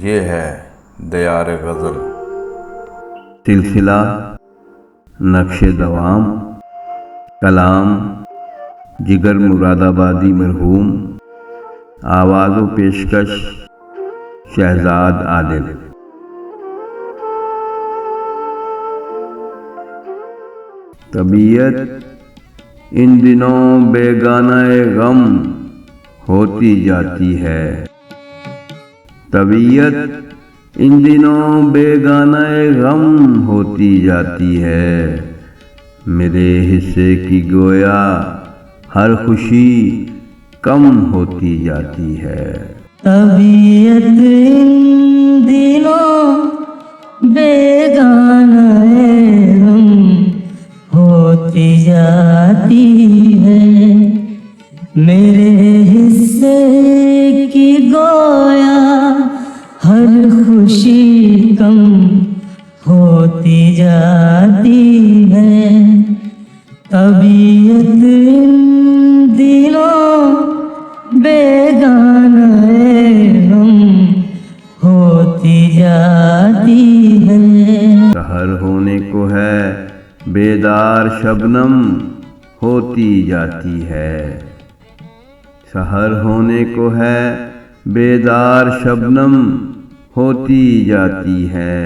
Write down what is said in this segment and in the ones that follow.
یہ ہے دیار غزل۔ سلسلہ نقش دوام، کلام جگر مراد آبادی مرحوم، آواز و پیشکش شہزاد عادل۔ طبیعت ان دنوں بیگانہ غم ہوتی جاتی ہے، طبیعت ان دنوں بیگانہ غم ہوتی جاتی ہے، میرے حصے کی گویا ہر خوشی کم ہوتی جاتی ہے۔ طبیعت ان دنوں بیگانہ غم ہوتی جاتی ہے، میرے حصے کی گویا ہر خوشی کم ہوتی جاتی ہے۔ طبیعت ان دنوں بیگانہ غم ہوتی جاتی ہے۔ سحر ہونے کو ہے بیدار شبنم ہوتی جاتی ہے، سحر ہونے کو ہے بیدار شبنم ہوتی جاتی ہے،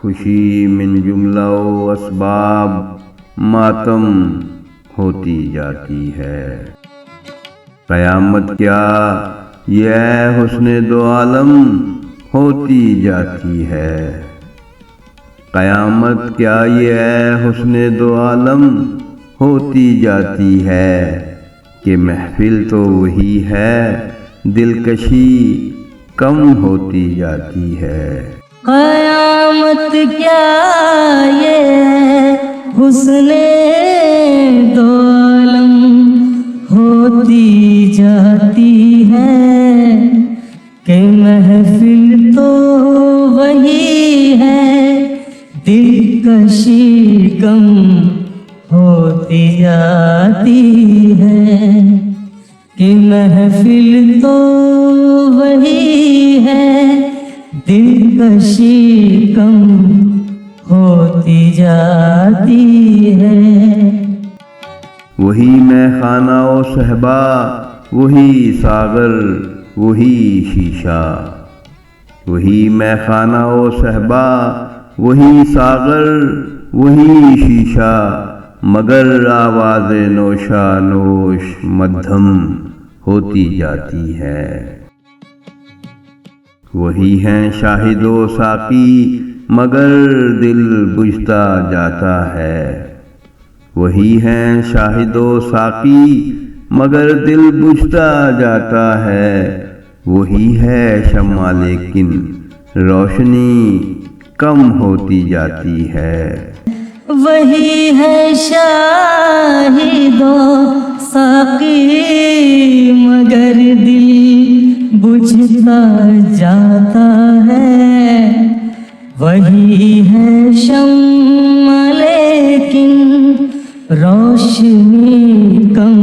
خوشی من جملہ و اسباب ماتم ہوتی جاتی ہے۔ قیامت کیا یہ حسن دو عالم ہوتی جاتی ہے، قیامت کیا یہ حسن دو عالم ہوتی جاتی ہے، کہ محفل تو وہی ہے دلکشی کم ہوتی جاتی ہے۔ قیامت کیا یہ حسن دو عالم ہوتی جاتی ہے، کہ محفل تو وہی ہے دلکشی کم ہوتی جاتی ہے، کہ محفل تو وہی ہے دلکشی کم ہوتی جاتی ہے۔ وہی میں خانہ و صحبا، وہی ساغر وہی شیشہ، وہی میں خانہ و صحبا وہی ساغر وہی شیشہ، مگر آواز نوشا نوش مدھم ہوتی جاتی ہے۔ وہی ہیں شاہد و ساقی مگر دل بجھتا جاتا ہے، وہی ہیں شاہد و ساقی مگر دل بجھتا جاتا ہے، وہی ہے شمع لیکن روشنی کم ہوتی جاتی ہے۔ وہی ہے شاہد و ساقی مگر دل بجھتا جاتا ہے، وہی ہے شمع لیکن روشنی کم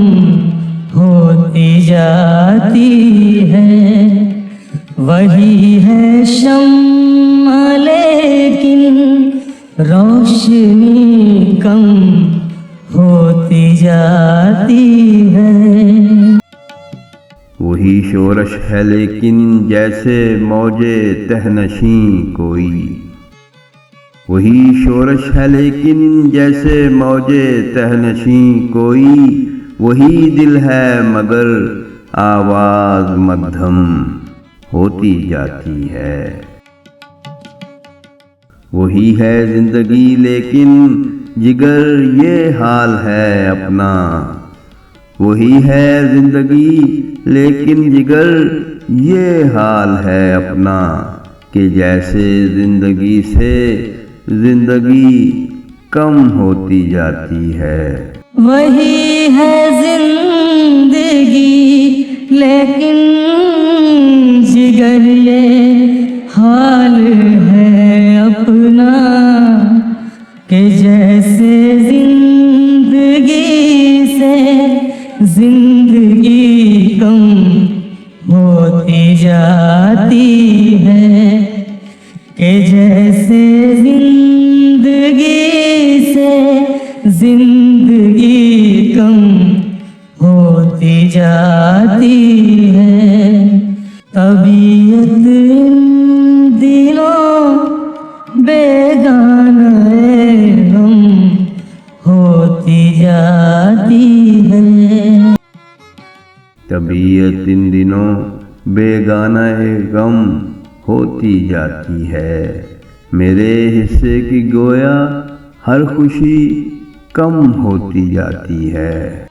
ہوتی جاتی ہے، وہی ہے شمع لیکن روشنی کم ہوتی جاتی ہے۔ وہی شورش ہے لیکن جیسے موج تہنشیں کوئی، وہی شورش ہے لیکن جیسے موج تہنشیں کوئی، وہی دل ہے مگر آواز مدھم ہوتی جاتی ہے۔ وہی ہے زندگی لیکن جگر یہ حال ہے اپنا، وہی ہے زندگی لیکن جگر یہ حال ہے اپنا، کہ جیسے زندگی سے زندگی کم ہوتی جاتی ہے۔ وہی ہے زندگی لیکن جگر یہ حال ہے اپنا، کہ جیسے زندگی سے زندگی کم ہوتی جاتی ہے، جاتی ہے طبیعت ان دنوں بیگانہ غم ہوتی جاتی ہے طبیعت ان دنوں بیگانہ غم ہوتی جاتی ہے میرے حصے کی گویا ہر خوشی کم ہوتی جاتی ہے